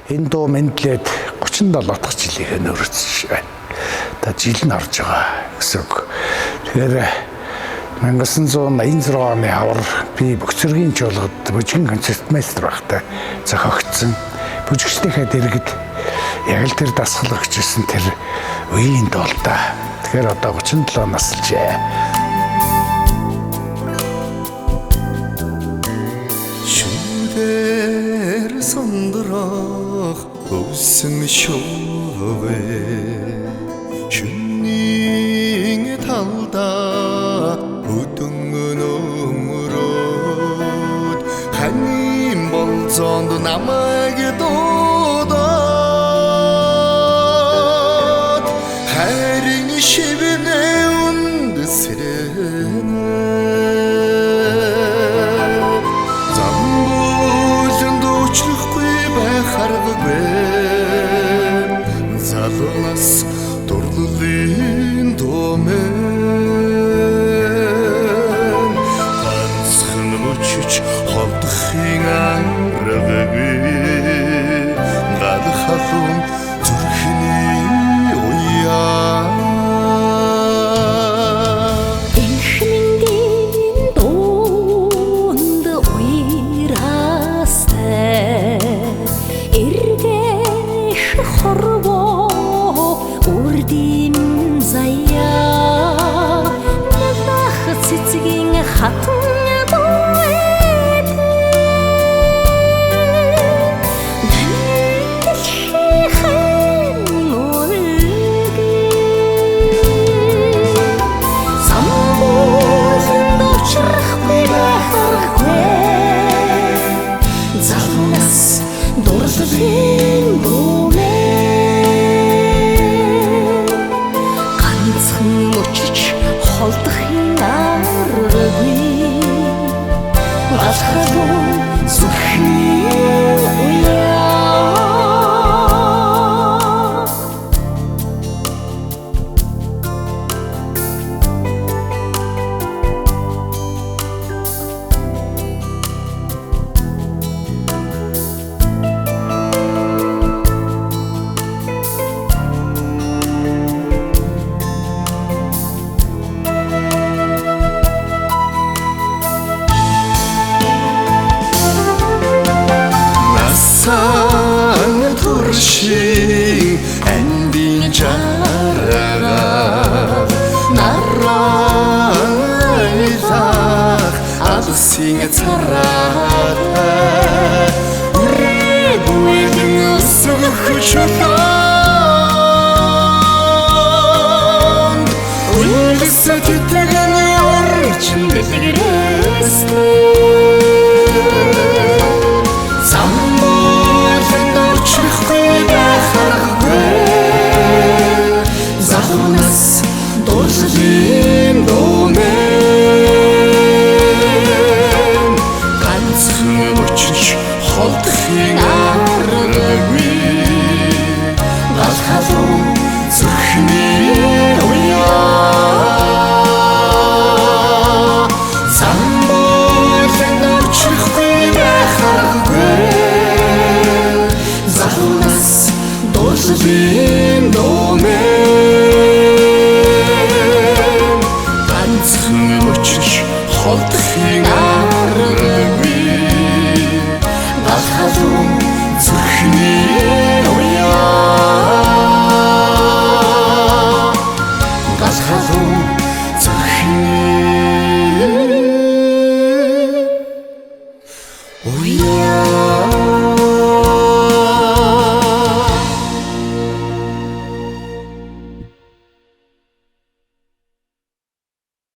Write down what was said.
Энэ дуу мендлээд 37 дахь жилийнхээ нөрөөлсөн байна. Та жил нь орж байгаа гэсэн үг. Тэгэхээр 1986 оны хавар би Бөкцөргийн чуулгад бүжгийн концертмейстер байхдаа зохиогдсон. Бүжигчдийнхээ дэргэд яг л тэр дасгал өгчсэн тэр үеийн дуулдаа. Тэгэхээр одоо 37 наслжээ. Шүдэр сондрох өвсөн шовэ шүнийн талда өдөн өмөрөд ханийн болзонд намайг дуудаад хайрын шивнэ үндэсрэнэ залуунаас дурлалын дуумен ганцхан мөчөж холдохын аргагүй гал халуун зүрхний уяа энхмэндийн дуунд уйрастай эргэх хорвоо үрдийн заяа надах цэцгийн хатан буйд нэнгэлхийн үлгий самбууланд очрахгүй байхаргүй залуунаас дурлалын дуумен ганцхан мөчөж холдохын аргагүй алхагун зүрхний уяа сан туршийн андин жарага нарайлах алсын цараа үргэлэн сөхөчлөө үлгэсэ тэтгэн орчин дэлгэрээстэй залуунаас дурлалын дуумен ганцхан мөчөж холдохын аргагүй гал халуун зүрхний